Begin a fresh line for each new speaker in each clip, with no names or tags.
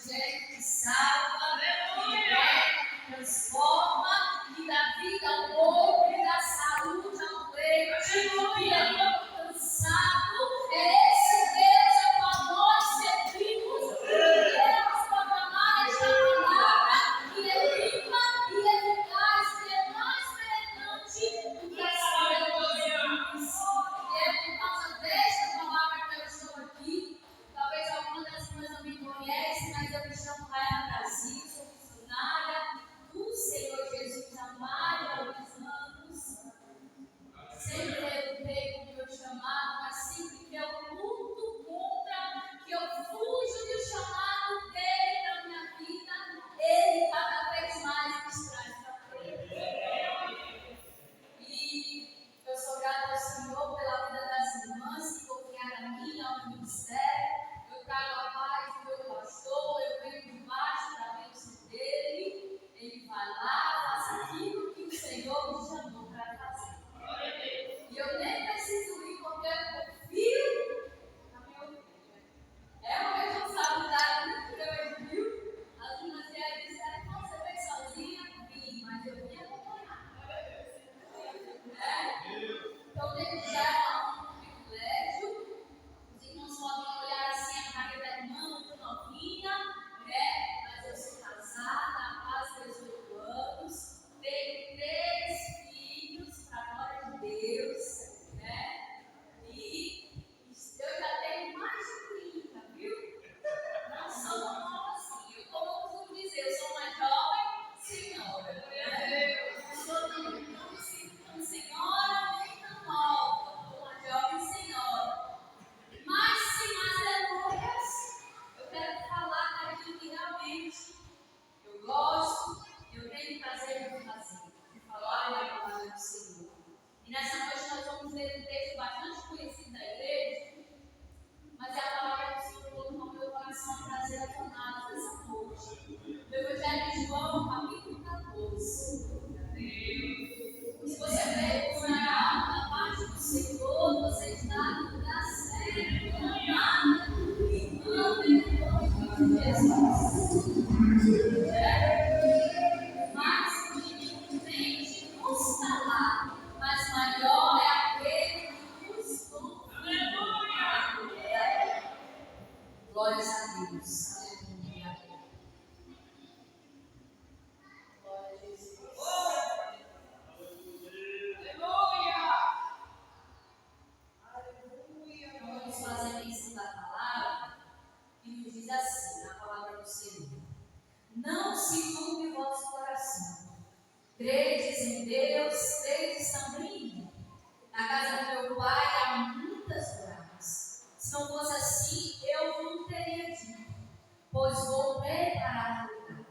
Evangelho que salva, que liberta, que transforma, que dá vida ao povo, que dá saúde ao doente, que levanta o cansado. É esse Deus a qual nós servimos, Deus proclamar esta palavra que é viva e eficaz, que é mais penetrante do que a espada de dois gumes. E é por causa desta palavra que eu estou aqui. Talvez alguma das irmãs não me conhecem, mas eu me chamo Raia Brasil, sou funcionária do Senhor Jesus há vários anos. Sempre relutei com o meu chamado, mas sempre que eu luto contra, que eu fujo do chamado dele na minha vida, ele cada vez mais me traz para frente. E eu sou grata ao Senhor pela vida das irmãs que confiaram a mim, ao ministério. Eu trago a paz do meu pastor, eu venho debaixo da bênção dele. Ele vai lá, faça aquilo que o Senhor me chamou para fazer. E eu nem preciso ir porque eu confio na minha ovelha. É uma responsabilidade muito grande, viu? As irmãs disseram que você veio sozinha, vim, mas eu vim acompanhar. Então, desde já é um privilégio. Os irmãos podem olhar assim a cara da irmã, muito novinha, né? Mas eu sou casada há quase 18 anos, tenho 3 filhos, para a glória de Deus, né? E eu já tenho mais de 30, viu? Não sou tão nova assim. Eu costumo dizer, eu sou uma jovem senhora. Eu sou não me sinto tão senhora, nem tão nova. Eu sou uma jovem senhora. Mas, sem mais delongas, eu quero falar daquilo que realmente eu gosto e eu tenho prazer em fazer, de falar da palavra do Senhor. E nessa noite nós vamos ler um texto bastante conhecido da igreja, mas é a palavra que o Senhor colocou no meu coração a trazer a tomada nessa noite. Do Evangelho de João, capítulo 14. Se você veio por a parte do Senhor, você está no lugar certo. Nada e ame em nome de Jesus. Mas o que tem de nos falar, mas maior é aquele que nos confia. Glórias a Deus. Aleluia. Glória a Jesus. Vamos fazer a menção da palavra que nos diz assim, na palavra do Senhor: não se turbe o vosso coração. Credes em Deus, credes também em mim. Na casa do meu pai há muitas moradas. Se não fosse assim, eu não teria dito, pois vou preparar lugar.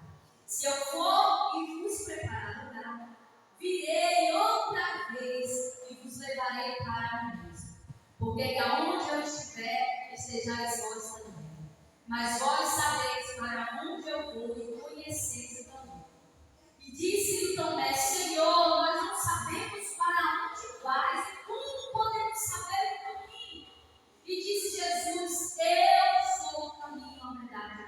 Se eu for e vos preparar lugar, virei outra vez e vos levarei para mim mesmo. Porque que aonde eu estiver, estejais vós também. Mas vós sabeis para onde eu vou e conheceis o caminho. E disse-lhe Tomé: Senhor, nós não sabemos para onde vais e como podemos saber o caminho? E disse Jesus: eu sou o caminho, a verdade e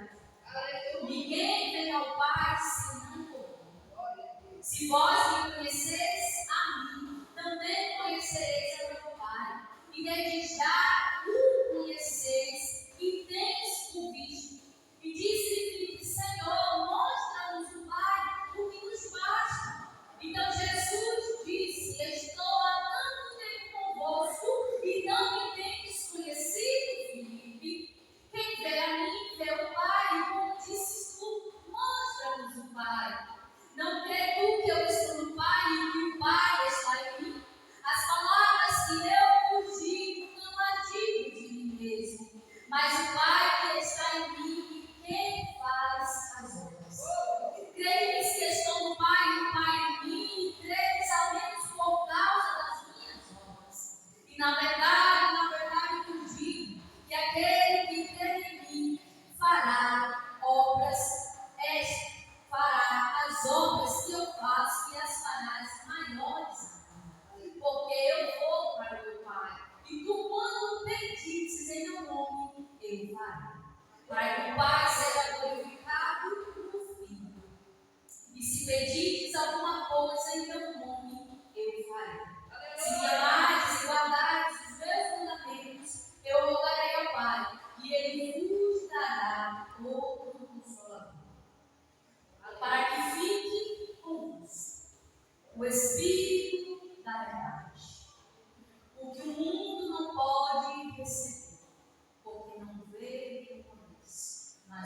a vida. Ninguém vem ao Pai senão por mim. Se vós me conheceis a mim, também conhecereis a meu Pai. E desde já o conheceis e tendes o visto. E disse-lhe Filipe: Senhor, mostra-nos o Pai, o que nos basta. Então Jesus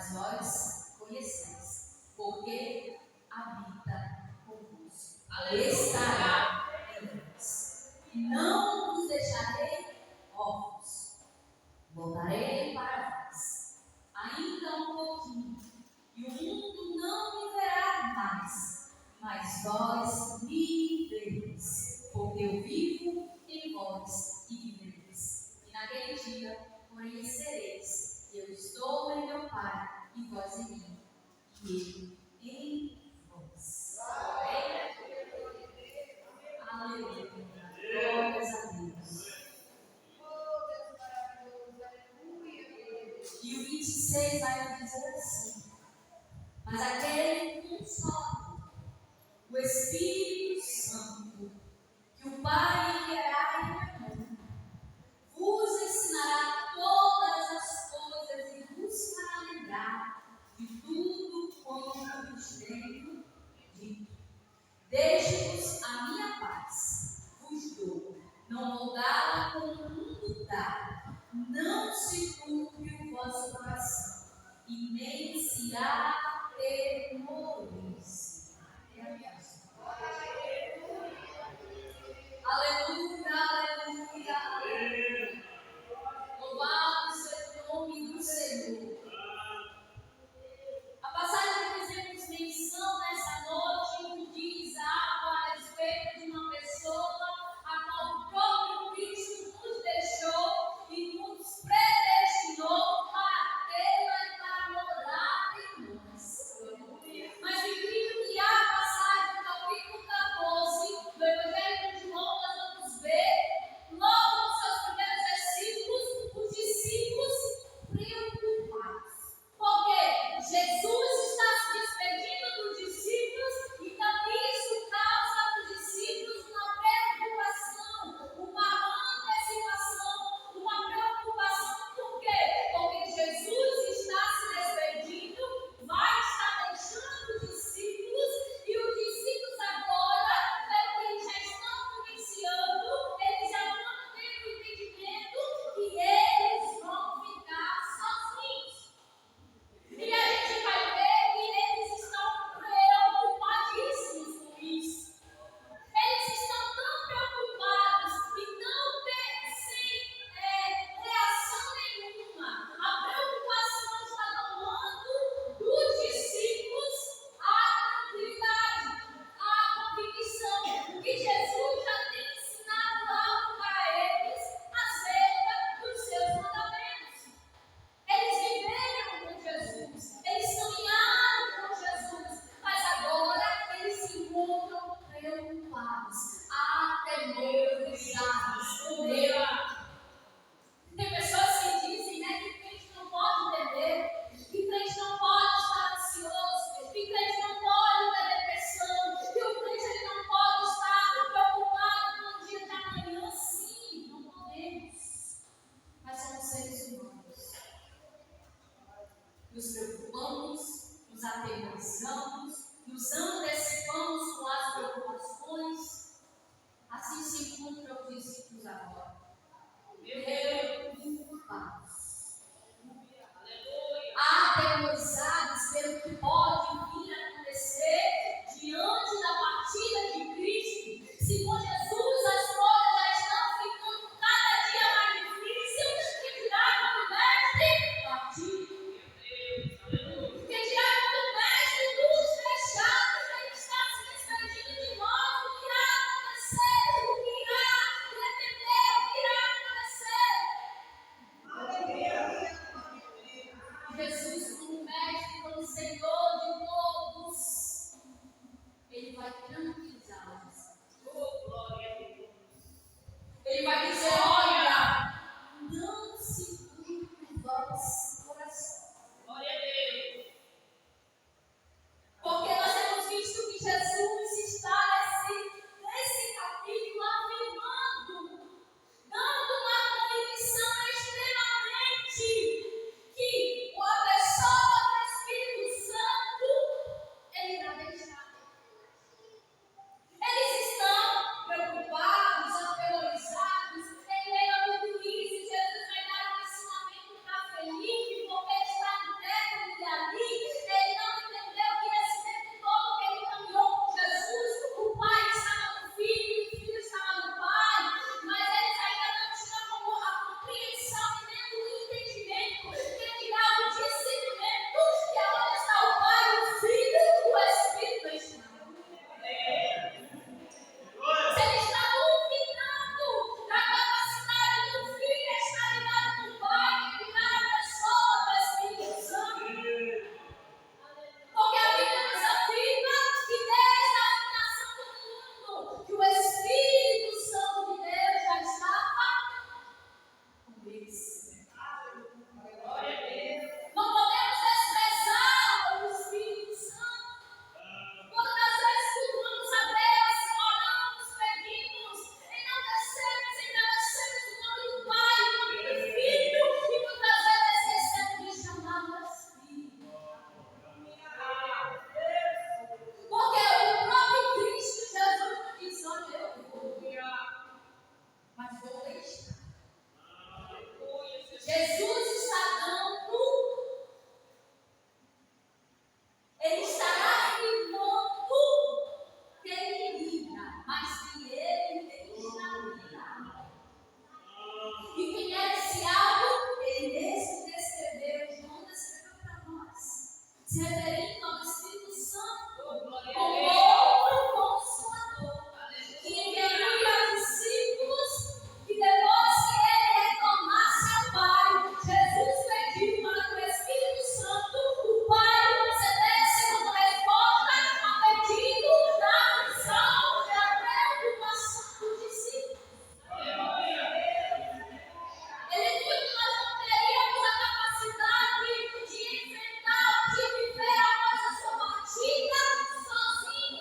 mas vós conheceis, porque habita convosco. Estará em vós. Não vos deixarei órfãos. Voltarei para vós, ainda um pouquinho, e o mundo não me verá mais, mas vós me vereis, porque eu vivo em vós e vivereis. E naquele dia conhecereis que eu estou em meu Pai, e vós em mim, e eu em vós. Aleluia. Glórias a Deus. E o 26 vai dizer assim: mas aquele Consolador, o Espírito Santo, que o Pai enviará em meu nome, vos ensinará todas as coisas e vos fará lembrar de tudo quanto vos tenho dito. Deixo-vos a minha paz, vos dou, não vou dá-la como o mundo dá. Não se turbe o vosso coração, e nem se atemorize. Aleluia, aleluia, aleluia. Louvado seja o nome do Senhor. A passagem que fizemos menção nessa noite diz algo a respeito de uma pessoa a qual o próprio Cristo nos deixou e nos predestinou para tê-la e para morar em nós. Mas incrível que a passagem do capítulo 14 do Evangelho de João, nós vamos ver, logo nos seus primeiros versículos, os discípulos preocupados. Porque Jesus está se despedindo dos discípulos, então isso causa nos discípulos uma preocupação, uma antecipação, uma preocupação. Por quê? Porque Jesus está se despedindo, vai estar deixando os discípulos, e os discípulos agora, eles já estão iniciando, eles já estão tendo o entendimento que eles vão ficar sozinhos. E a gente vai ver que eles estão preocupadíssimos com isso. Eles estão tão preocupados e tão sem reação nenhuma. A preocupação está tomando dos discípulos a tranquilidade, a convicção que Jesus já tem ensinado algo para eles acerca dos seus mandamentos. Eles viveram com Jesus, eles caminharam com Jesus, mas agora eles se encontram preocupados, atemorizados com Deus. Tem pessoas que dizem, que crente não pode beber, que crente não pode estar ansioso, que crente não pode ter depressão, que o crente ele não pode estar preocupado com o dia de amanhã. Sim, não podemos, mas somos seres humanos. Nos preocupamos, nos atemorizamos, nos antecipamos com as preocupações. Assim se encontram os discípulos agora. Preocupados, atemorizados pelo que pode vir a acontecer diante da partida de Cristo. Se com Jesus as coisas já estão ficando cada dia mais difíceis, que dirá quando o mestre partir? Que dirá quando o mestre nos deixar? Ele está se despedindo de nós. O que irá acontecer? O que irá depender? O que irá acontecer? Jesus, como mestre, como Senhor, se referindo ao Espírito Santo, como outro consolador, que enviaria aos discípulos, que depois que ele retornasse ao Pai, Jesus pediu para que o Espírito Santo, o Pai, concedesse como resposta ao pedido da aflição, da preocupação dos discípulos. Ele viu que nós não teríamos a capacidade de enfrentar, de viver após a sua partida sozinhos.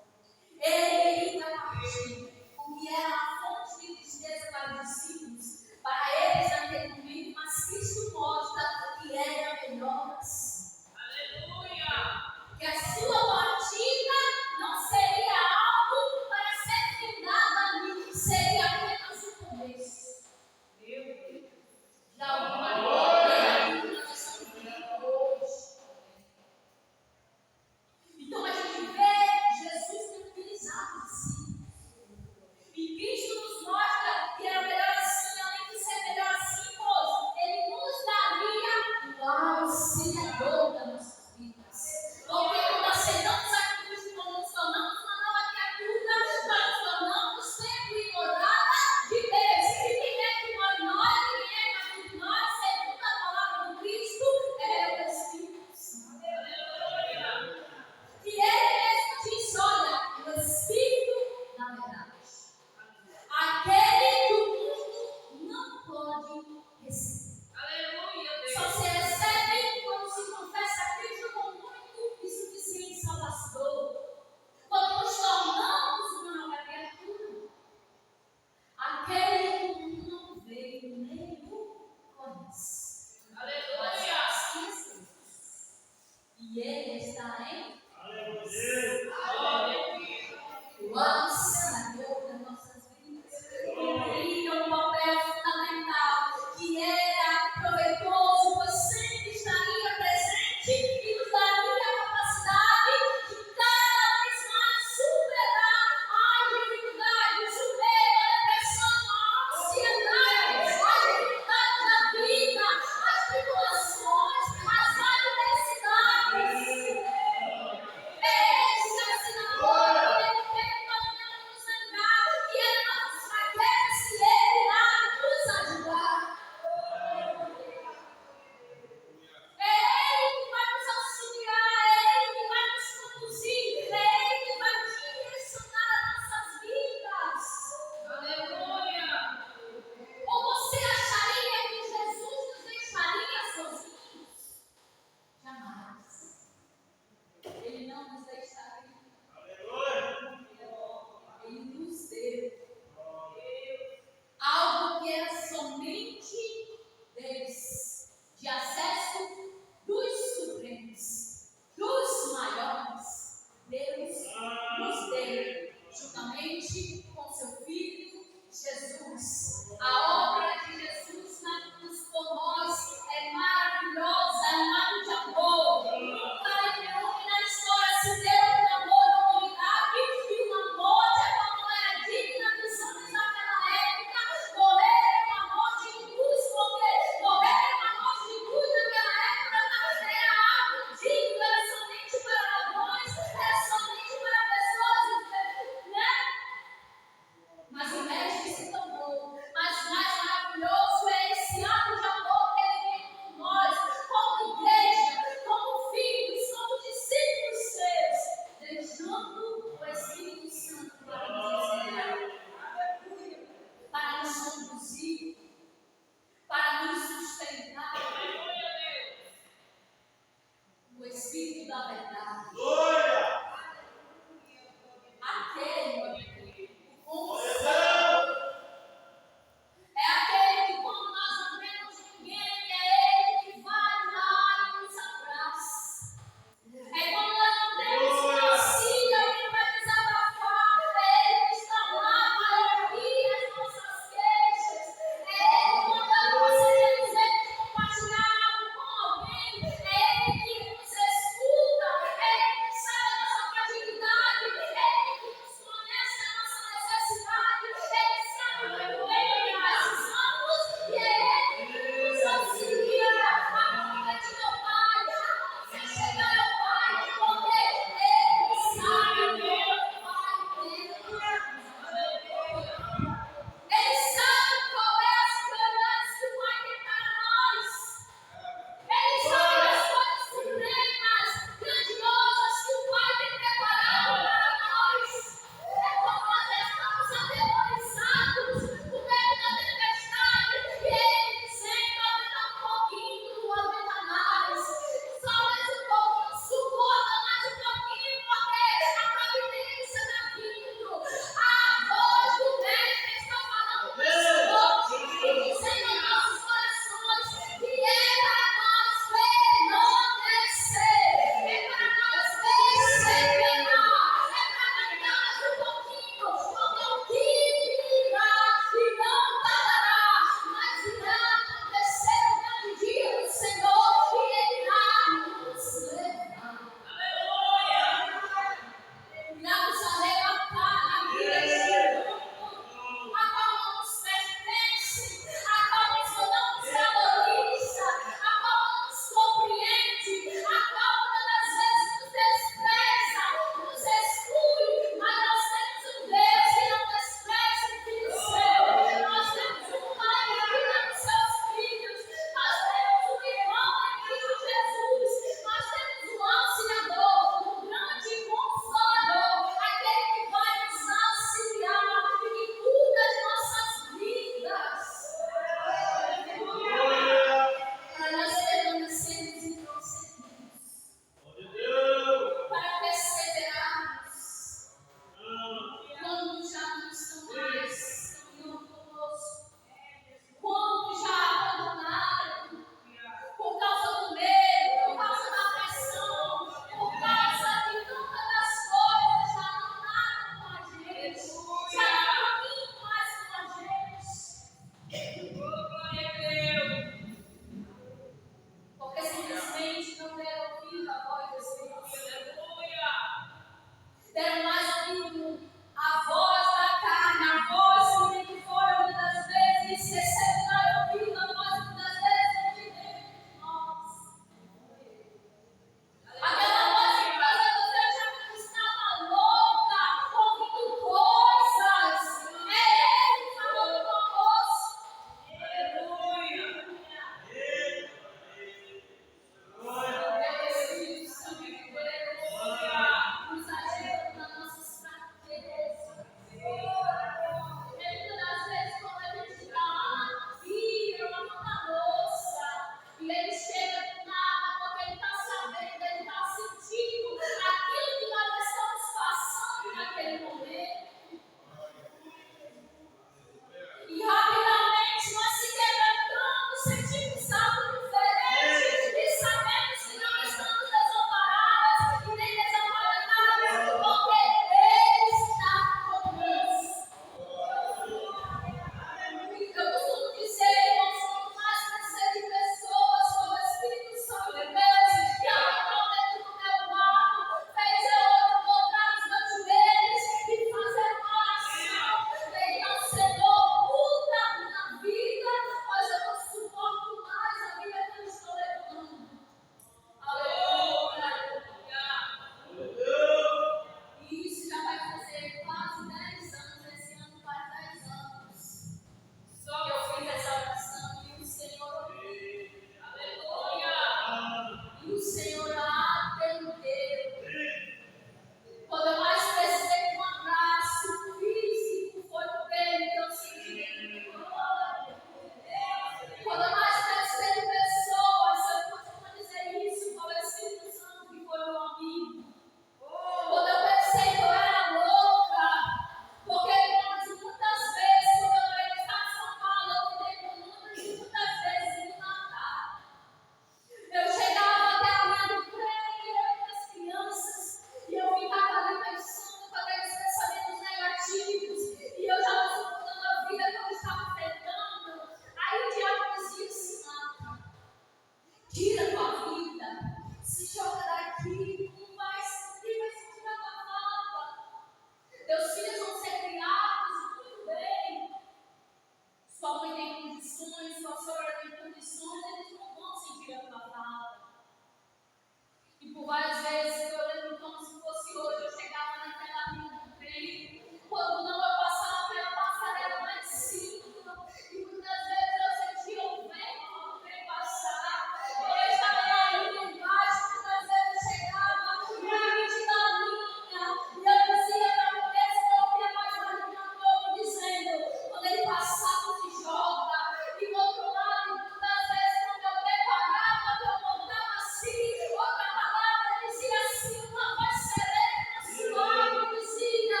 E por várias vezes eu lembro como se fosse hoje, eu chegava naquela linha do trem, quando não eu passava pela passarela lá em cima, e muitas vezes eu sentia o vento do trem passar, eu estava na linha embaixo, muitas vezes eu chegava no limite da linha, e eu dizia para a mulher, se eu ouvia mais barulho no povo dizendo, quando ele passava se joga, e do outro lado, muitas vezes quando eu deparava, que eu voltava assim, outra palavra dizia assim, uma voz serena, suave, dizia,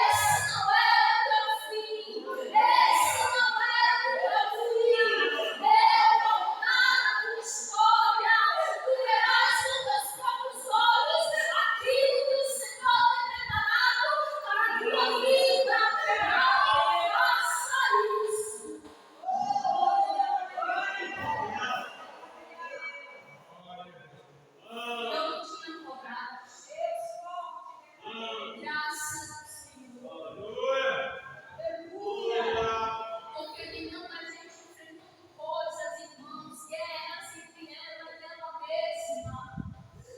esse não é o teu fim, esse não é o teu fim, eu vou dar a tua história, tu verás com teus próprios olhos aquilo que o Senhor tem preparado para a tua vida, não faça isso. Eu não tinha coragem. Graças ao Senhor. Porque tem tanta gente enfrentando coisas, irmãos, guerras entre ela e ela mesma.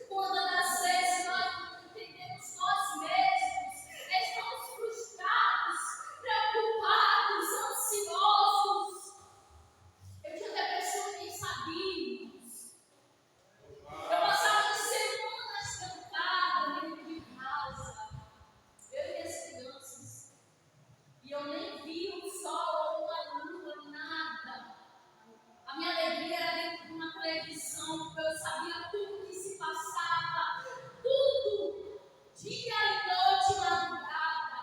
Quando às vezes nós não entendemos nós mesmos, estamos frustrados, preocupados, ansiosos. Eu tinha depressão e nem sabíamos. Eu passava semanas trancada dentro de casa, eu e as crianças, e eu nem via o sol ou a lua, nada. A minha alegria era dentro de uma televisão, porque eu sabia tudo que se passava, tudo, dia e noite, madrugada.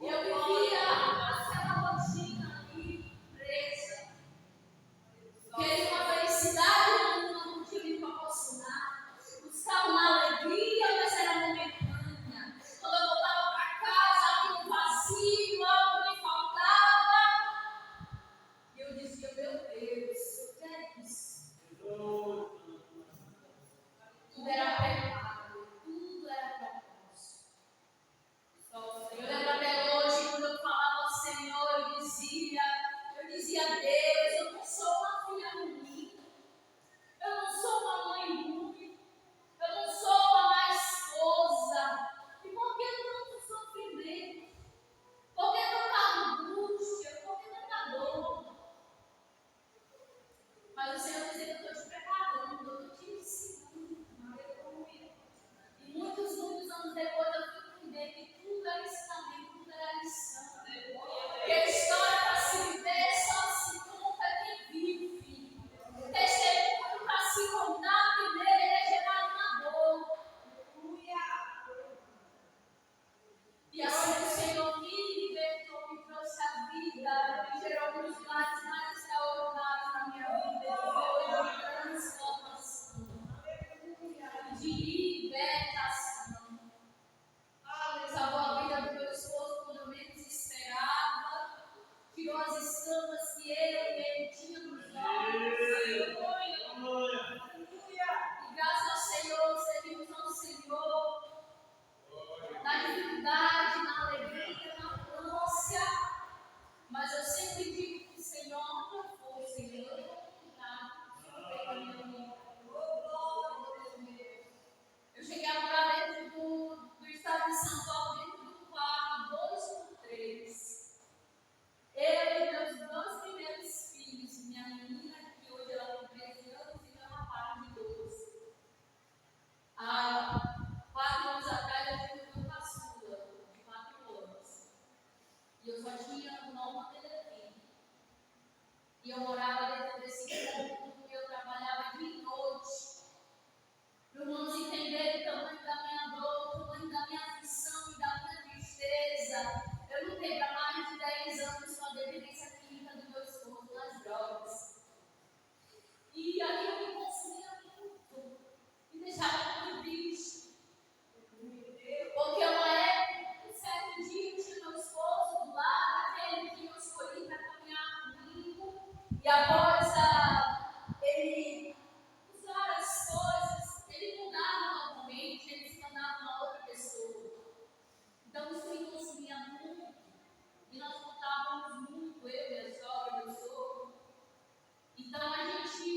Eu vivia aquela rotina ali, presa. Queria uma felicidade que não podia me proporcionar. Buscava uma alegria, mas era momentânea. Quando eu voltava para casa, havia um vazio, algo me faltava. E eu dizia, meu Deus, eu quero isso. Tudo era preparado, tudo era propósito. Eu lembro até hoje, quando eu falava ao Senhor, eu dizia a Deus, eu não sou uma filha ruim, eu não sou uma mãe ruim, eu não sou uma má esposa. E por que tanto sofrimento? Por que tanta angústia? Por que tanta dor? Mas o Senhor dizia que eu estou te preparando, eu estou te ensinando. E muitos anos depois eu fui entender que tudo era ensinamento, tudo era lição. Que a história para se viver só se conta quem vive. Testemunho para se contar primeiro é gerado na dor. E assim o Senhor me libertou, me trouxe a vida, me gerou um dos lares mais extraordinários na minha vida, que foi de transformação, de libertação. Salvou a vida do meu esposo quando eu menos esperava, tirou as escamas que ele tinha nos olhos. E graças ao Senhor, servimos ao Senhor na dificuldade, na alegria, na ânsia. Mas eu sempre digo que o Senhor não foi, o Senhor eu vou contar, sobre a minha vida. Eu cheguei a morar dentro do estado de São Paulo, dentro do quarto 2x3. Eu e meus dois primeiros filhos, minha menina, que hoje ela tem 13 anos, e meu rapaz de 12. Há 4 anos atrás eu tive meu caçula, de 4 anos. E eu só tinha uma telefone. E eu morava dentro desse ponto, eu trabalhava de noite. Para os irmãos entenderem o tamanho da minha dor, o tamanho da minha aflição e da minha tristeza. Eu lutei para mais de 10 anos com a dependência química do meu esposo nas drogas. E aquilo me consumia muito, me deixava muito triste. Porque uma época, um certo dia, eu tinha meu esposo do lado, aquele que eu escolhi para caminhar comigo. E após ele usar as coisas, ele mudava novamente, ele se tornava uma outra pessoa. Então isso me consumia muito. E nós lutávamos muito, eu, minha sogra, meu sogro. Então a gente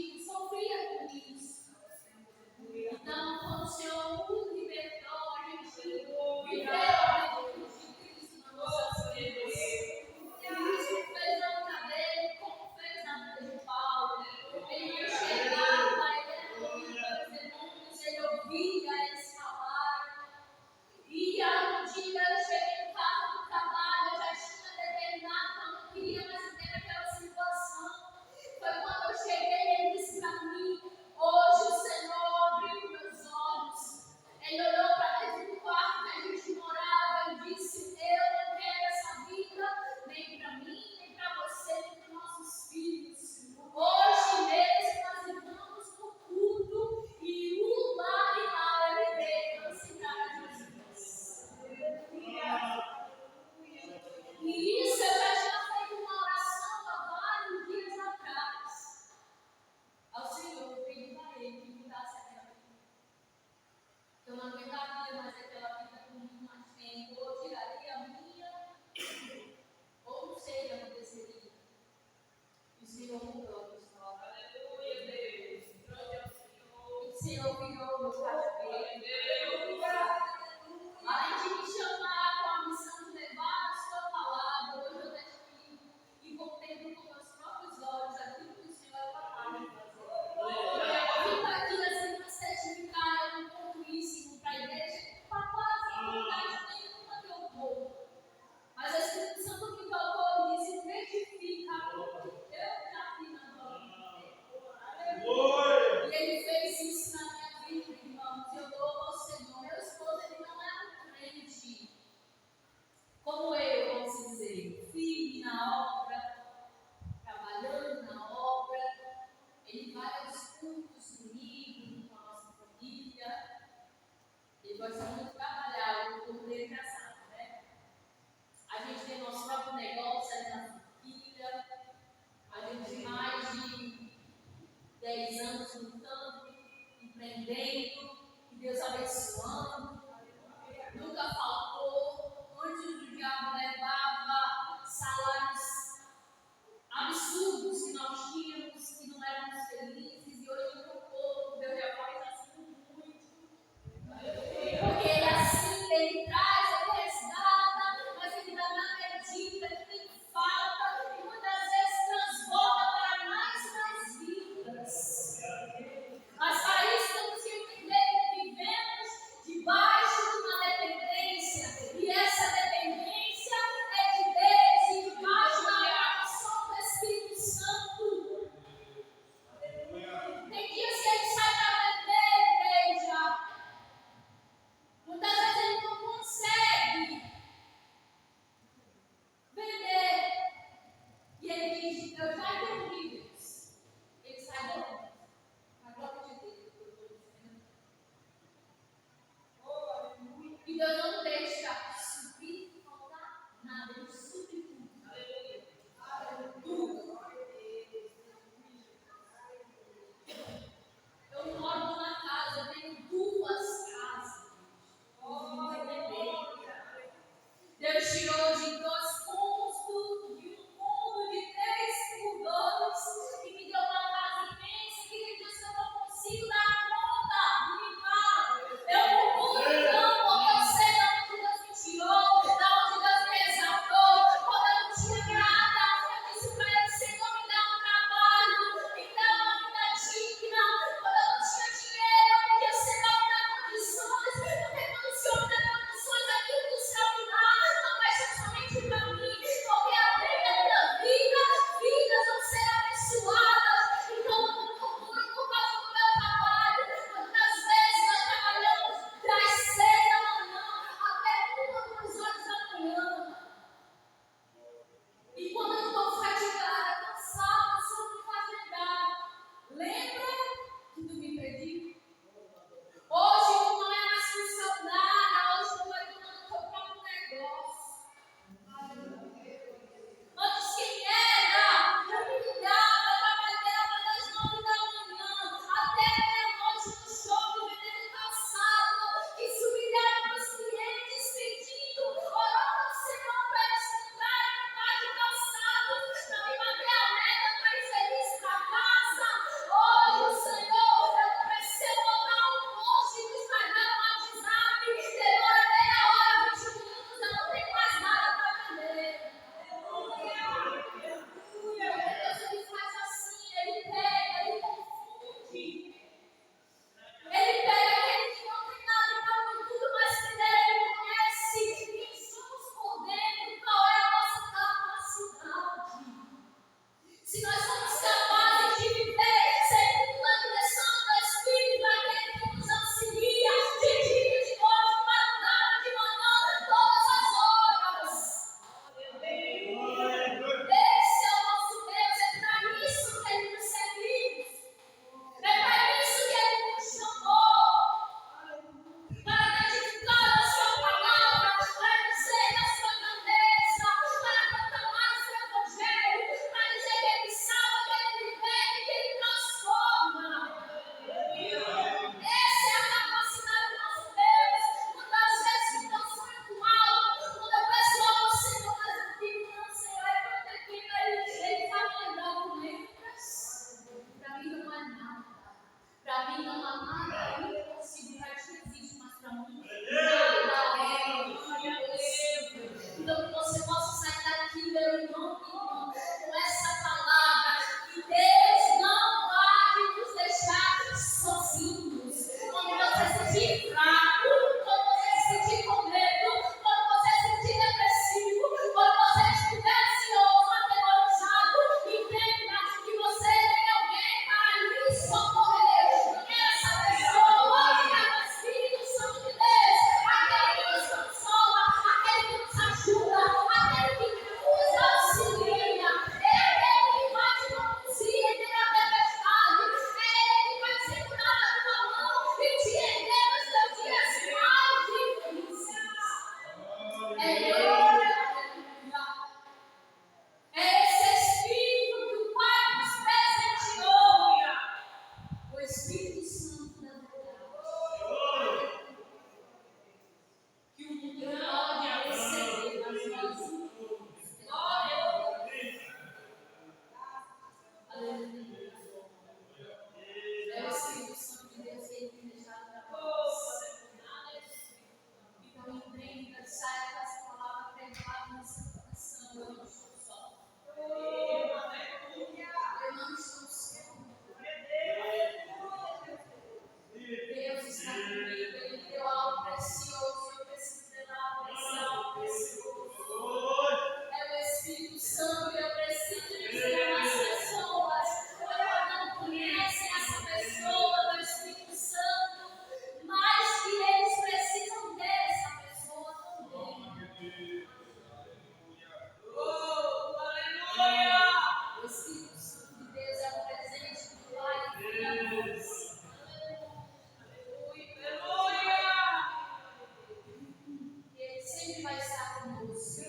está conosco.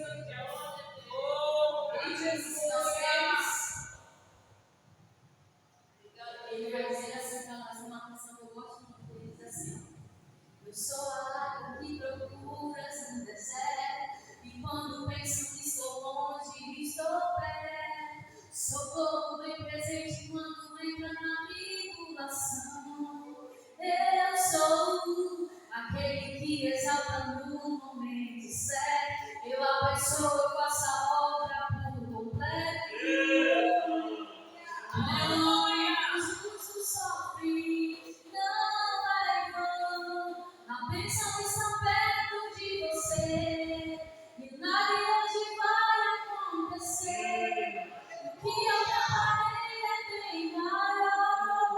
E diz, nós temos. Ele vai dizer assim para nós uma canção que eu gosto muito, ele diz assim: eu sou a água que procuras no deserto, e quando penso que estou longe, estou perto. Socorro bem presente quando entra na tribulação. Eu sou aquele que exalta no momento certo. Eu abençoo, eu faço a obra por completo. O justo sofre, não é vão. A bênção está perto de você. Milagre hoje vai acontecer. O que eu preparei é bem maior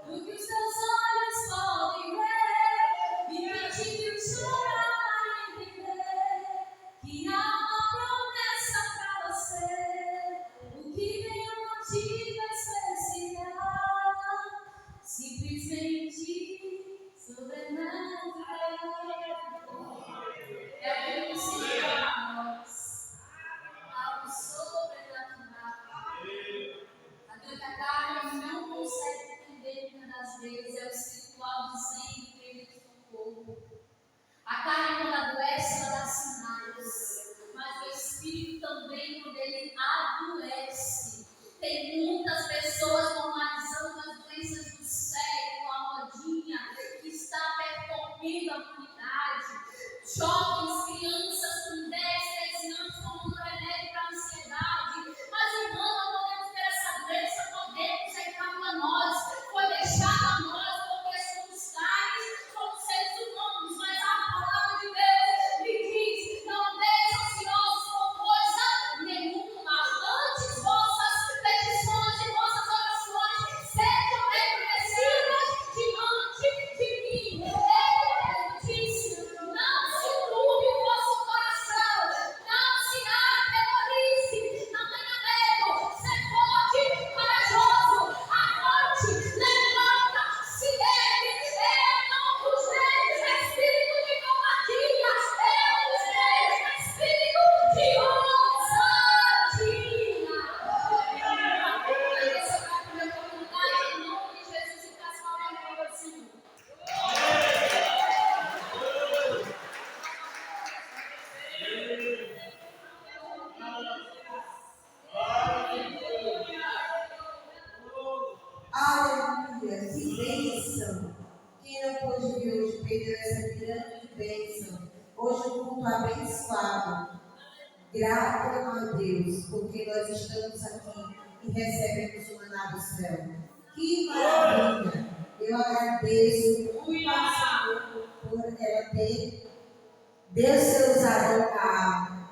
do que os teus olhos podem ver. E que te viu chorar e entender que há uma promessa para você. O que vem a notícia especial, simplesmente sobrenatural. É o que se nós, algo sobrenatural. Aquilo que a carne não consegue entender muitas das vezes é o espiritual dizendo que ele é socorro. A carne, quando adoece, ela dá sinais, mas o espírito também, quando ele adoece. Tem muitas pessoas normalizando as doenças do cérebro, a modinha que está percorrendo a humanidade. Jovens, crianças com 10, 13 anos tomando remédio para ansiedade. Mas, irmão, não podemos ter essa doença, podemos, é caro a nós, foi deixado a nós, porque somos carnes, somos seres humanos, mas a palavra de Deus me diz: não andeis ansiosos por coisa nenhuma, antes vossas petições e vossas orações sejam reconhecidas diante de mim. Ele disse: não se turbe o vosso coração, não se aterrorize, não tenha medo, ser forte, corajoso, avante, levanta, se ergue. Eu não vos dei espírito de covardia, eu vos dei espírito de ousadia. Aí você vai para a minha comunidade em nome de Jesus e está falando para o Senhor.
Aleluia, que bênção! Quem não pôde vir hoje perdeu essa grande bênção. Hoje um culto abençoado. Grato a Deus, porque nós estamos aqui e recebemos o maná do céu. Que maravilha! Eu agradeço muito ao Senhor por ela ter Deus ser usado a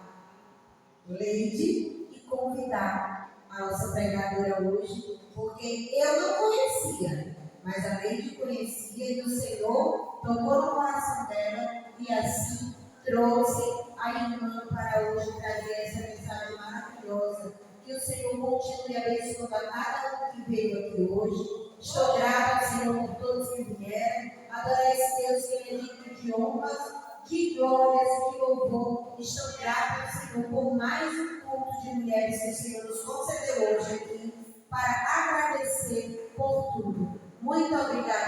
Leide e convidar a nossa pregadora hoje, porque eu não conhecia, mas a Leide conhecia e o Senhor tocou no coração dela e assim trouxe a irmã para hoje trazer essa mensagem maravilhosa. Que o Senhor continue abençoando a cada um que veio aqui hoje. Estou grata, Senhor, por todos que vieram. Adorar esse Deus que é digno de honras, de glórias e de louvor. Estou grata, Senhor, por mais um culto de mulheres que o Senhor nos concedeu hoje aqui, para agradecer por tudo. Muito obrigada.